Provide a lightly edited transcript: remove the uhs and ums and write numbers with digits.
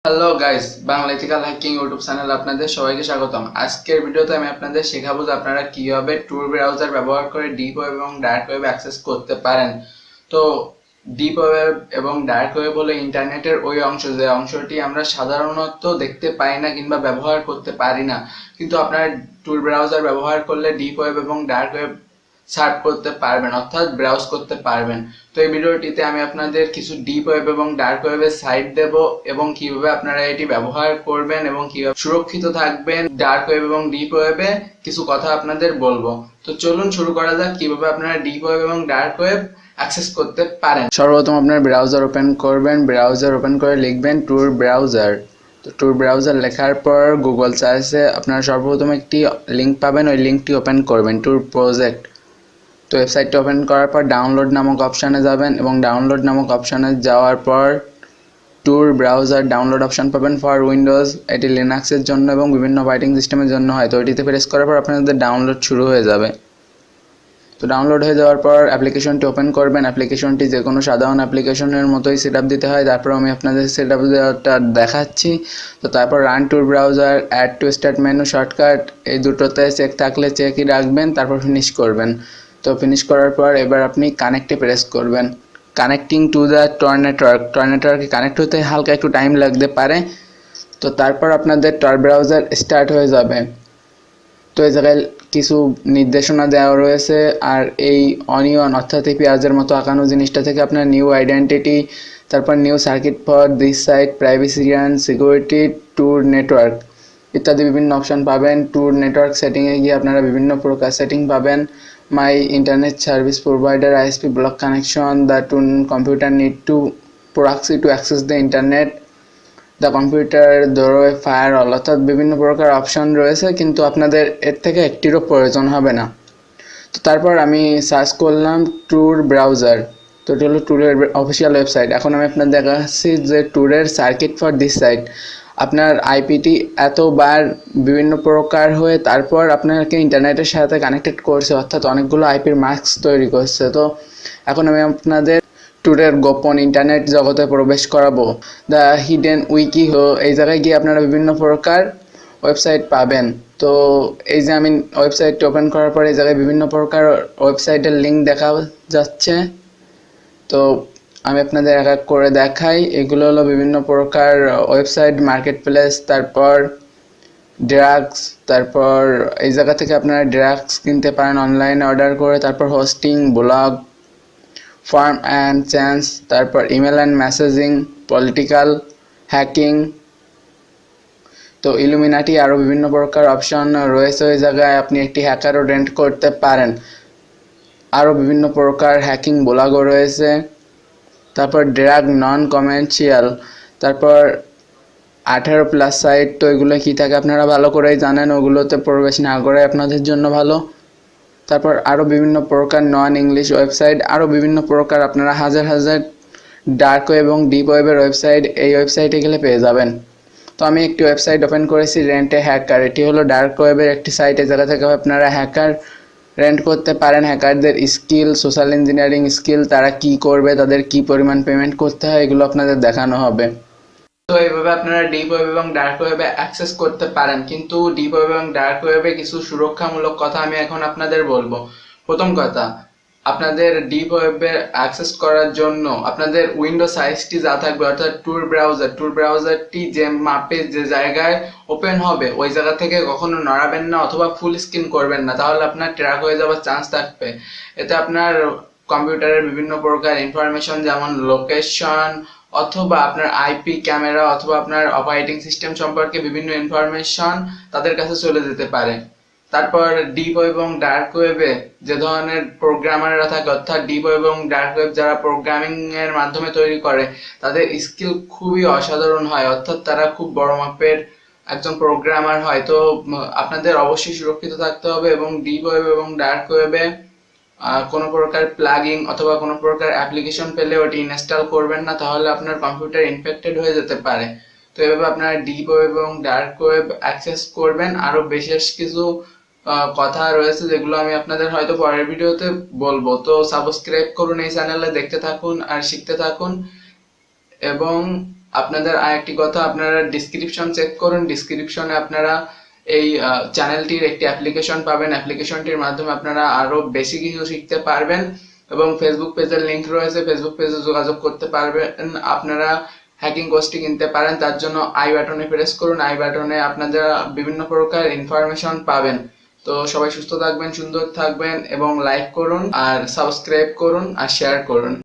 Hello guys, Bangla ethical hacking YouTube চ্যানেলে আপনাদের সবাইকে স্বাগতম। আজকের ভিডিওতে আমি আপনাদের শেখাবো যে আপনারা কিভাবে টুর ব্রাউজার ব্যবহার করে ডিপ ওয়েব এবং ডার্ক ওয়েব অ্যাক্সেস করতে পারেন। তো ডিপ ওয়েব এবং ডার্ক ওয়েব হলো ইন্টারনেটের ওই অংশ যে অংশটি আমরা সাধারণত দেখতে পাই না কিংবা ব্যবহার করতে পারি না, কিন্তু আপনারা টুর ব্রাউজার ব্যবহার করলে ডিপ ওয়েব এবং ডার্ক ওয়েব সার্চ করতে পারবেন, অর্থাৎ ব্রাউজ করতে পারবেন। তো এই ভিডিওটিতে আমি আপনাদের কিছু ডিপ ওয়েব এবং ডার্ক ওয়েবের সাইট দেব এবং কিভাবে আপনারা এটি ব্যবহার করবেন এবং কিভাবে সুরক্ষিত থাকবেন ডার্ক ওয়েব এবং ডিপ ওয়েবে কিছু কথা আপনাদের বলবো। তো চলুন শুরু করা যাক কিভাবে আপনারা ডিপ ওয়েব এবং ডার্ক ওয়েব অ্যাক্সেস করতে পারেন। সর্বপ্রথম আপনার ব্রাউজার ওপেন করবেন, ব্রাউজার ওপেন করে লিখবেন টুর ব্রাউজার। তো টুর ব্রাউজার লেখার পর গুগল সার্চে আপনারা সর্বপ্রথম একটি লিঙ্ক পাবেন, ওই লিঙ্কটি ওপেন করবেন, টুর প্রজেক্ট। তো ওয়েবসাইটটা ওপেন করার পর ডাউনলোড নামক অপশানে যাবেন এবং ডাউনলোড নামক অপশানে যাওয়ার পর টুর ব্রাউজার ডাউনলোড অপশান পাবেন ফর উইন্ডোজ। এটি লিনাক্সের জন্য এবং বিভিন্ন অপারেটিং সিস্টেমের জন্য হয়। তো এটিতে প্রেস করার পর আপনাদের ডাউনলোড শুরু হয়ে যাবে। তো ডাউনলোড হয়ে যাওয়ার পর অ্যাপ্লিকেশনটি ওপেন করবেন। অ্যাপ্লিকেশনটি যে কোনো সাধারণ অ্যাপ্লিকেশনের মতোই সেট আপ দিতে হয়। তারপর আমি আপনাদের সেট আপ দেওয়াটা দেখাচ্ছি। তো তারপর run Tor browser, add to start menu, shortcut, এই দুটোতে চেক থাকলে চেকই রাখবেন, তারপর ফিনিশ করবেন। তো ফিনিশ করার পর এবার আপনি কানেক্টে প্রেস করবেন। কানেক্টিং টু দ্য টর নেটওয়ার্কে কানেক্ট হতে হালকা একটু টাইম লাগতে পারে। তো তারপর আপনাদের টর ব্রাউজার স্টার্ট হয়ে যাবে। তো এই জায়গায় কিছু নির্দেশনা দেওয়া রয়েছে, আর এই অনিয়ন অর্থাৎ এই পেঁয়াজের মতো আঁকানো জিনিসটা থেকে আপনার নিউ আইডেন্টিটি, তারপর new circuit for this site, privacy and security, Tor network ইত্যাদি বিভিন্ন অপশান পাবেন। ট্যুর নেটওয়ার্ক সেটিংয়ে গিয়ে আপনারা বিভিন্ন প্রকার সেটিং পাবেন। My internet service provider ISP block connection, the to computer need to proxy to access the internet, the computer doorway firewall, অর্থাৎ বিভিন্ন প্রকার অপশন রয়েছে, কিন্তু আপনাদের এর থেকে একটিরও প্রয়োজন হবে না। তো তারপর আমি সার্চ করলাম ট্যুর ব্রাউজার। তো এটা হলো ট্যুরের অফিসিয়াল ওয়েবসাইট। এখন আমি আপনার দেখাচ্ছি যে ট্যুরের সার্কিট ফর দিস সাইট। আপনার আইপিটি এতবার বিভিন্ন প্রকার হয়ে তারপর আপনাকে ইন্টারনেটের সাথে কানেক্টেড করছে, অর্থাৎ অনেকগুলো আইপির মাস্ক তৈরি করছে। তো এখন আমি আপনাদের ট্যুরের গোপন ইন্টারনেট জগতে প্রবেশ করাবো, দ্য হিডেন উইকি। এই জায়গায় গিয়ে আপনারা বিভিন্ন প্রকার ওয়েবসাইট পাবেন। তো এই যে আমি ওয়েবসাইটটি ওপেন করার পর এই জায়গায় বিভিন্ন প্রকার ওয়েবসাইটের লিঙ্ক দেখা যাচ্ছে। তো আমি আপনাদের এক এক করে দেখাই। এগুলো হলো বিভিন্ন প্রকার ওয়েবসাইট, মার্কেট প্লেস, তারপর ড্রাগস, তারপর এই জায়গা থেকে আপনারা ড্রাগস কিনতে পারেন অনলাইনে অর্ডার করে, তারপর hosting, blog, farm and change, তারপর email and messaging, political, hacking, তো ইলুমিনাটি, আরও বিভিন্ন প্রকার অপশন রয়েছে। ওই জায়গায় আপনি একটি হ্যাকারও রেন্ট করতে পারেন। আরও বিভিন্ন প্রকার হ্যাকিং ব্লগও রয়েছে। তারপর ড্রাগ নন কমার্শিয়াল, তারপর 18+ সাইট। তো এগুলো কী থাকে আপনারা ভালো করেই জানেন, ওগুলোতে প্রবেশ না করে আপনাদের জন্য ভালো। তারপর আরও বিভিন্ন প্রকার নন ইংলিশ ওয়েবসাইট, আরও বিভিন্ন প্রকার আপনারা হাজার হাজার ডার্ক ওয়েব এবং ডিপ ওয়েবের ওয়েবসাইট এই ওয়েবসাইটে গেলে পেয়ে যাবেন। তো আমি একটি ওয়েবসাইট ওপেন করেছি, রেন্ট এ হ্যাকার। এটি হলো ডার্ক ওয়েবের একটি সাইট। এই জায়গা থেকে আপনারা হ্যাকার রেন্ট করতে পারেন। হ্যাকারদের স্কিল, সোশ্যাল ইঞ্জিনিয়ারিং স্কিল, তারা কি করবে, তাদের কি পরিমাণ পেমেন্ট করতে হয়, এগুলো আপনাদের দেখানো হবে। তো এইভাবে আপনারা ডিপ ওয়েব এবং ডার্ক ওয়েবে অ্যাক্সেস করতে পারেন। কিন্তু ডিপ ওয়েব এবং ডার্ক ওয়েবে কিছু সুরক্ষামূলক কথা আমি এখন আপনাদের বলবো। প্রথম কথা, আপনাদের ডিপ ওয়েবে অ্যাক্সেস করার জন্য আপনাদের উইন্ডো সাইজটি যা থাকবে, অর্থাৎ ট্যুর ব্রাউজারটি যে মাপে যে জায়গায় ওপেন হবে ওই জায়গা থেকে কখনো নড়াবেন না অথবা ফুল স্ক্রিন করবেন না, তাহলে আপনার ট্র্যাক হয়ে যাওয়ার চান্স থাকবে। এতে আপনার কম্পিউটারের বিভিন্ন প্রকার ইনফরমেশন যেমন লোকেশন অথবা আপনার আইপি, ক্যামেরা অথবা আপনার অপারেটিং সিস্টেম সম্পর্কে বিভিন্ন ইনফরমেশন তাদের কাছে চলে যেতে পারে। তারপর ডিপ ওয়েব এবং ডার্ক ওয়েবে যে ধরনের প্রোগ্রামাররা থাকে, অর্থাৎ ডিপ ওয়েব এবং ডার্ক ওয়েব যারা প্রোগ্রামিং এর মাধ্যমে তৈরি করে তাদের স্কিল খুবই অসাধারণ হয়, অর্থাৎ তারা খুব বড় মাপের একজন প্রোগ্রামার হয়। তো আপনাদের অবশ্যই সুরক্ষিত থাকতে হবে এবং ডিপ ওয়েব এবং ডার্ক ওয়েবে কোনো প্রকার প্লাগইন অথবা কোনো প্রকার অ্যাপ্লিকেশন পেলে ওটি ইনস্টল করবেন না, তাহলে আপনার কম্পিউটার ইনফেক্টেড হয়ে যেতে পারে। তো এভাবে আপনারা ডিপ ওয়েব এবং ডার্ক ওয়েব অ্যাক্সেস করবেন। আরও বিশেষ কিছু কথা রয়েছে যেগুলো আমি আপনাদের হয়তো পরের ভিডিওতে বলবো। তো সাবস্ক্রাইব করুন এই চ্যানেলে, দেখতে থাকুন আর শিখতে থাকুন এবং আপনাদের আরেকটি কথা, আপনারা ডিসক্রিপশন চেক করুন। ডিসক্রিপশনে আপনারা এই চ্যানেলটির একটি অ্যাপ্লিকেশন পাবেন। অ্যাপ্লিকেশনটির মাধ্যমে আপনারা আরো বেশি কিছু শিখতে পারবেন এবং ফেসবুক পেজের লিংক রয়েছে, ফেসবুক পেজে যোগাযোগ করতে পারবেন। আপনারা হ্যাকিং কোর্সটি কিনতে পারেন, তার জন্য আই বাটনে প্রেস করুন। আই বাটনে আপনারা বিভিন্ন প্রকার ইনফরমেশন পাবেন। তো সবাই সুস্থ থাকবেন, সুন্দর থাকবেন এবং লাইক করুন আর সাবস্ক্রাইব করুন আর শেয়ার করুন।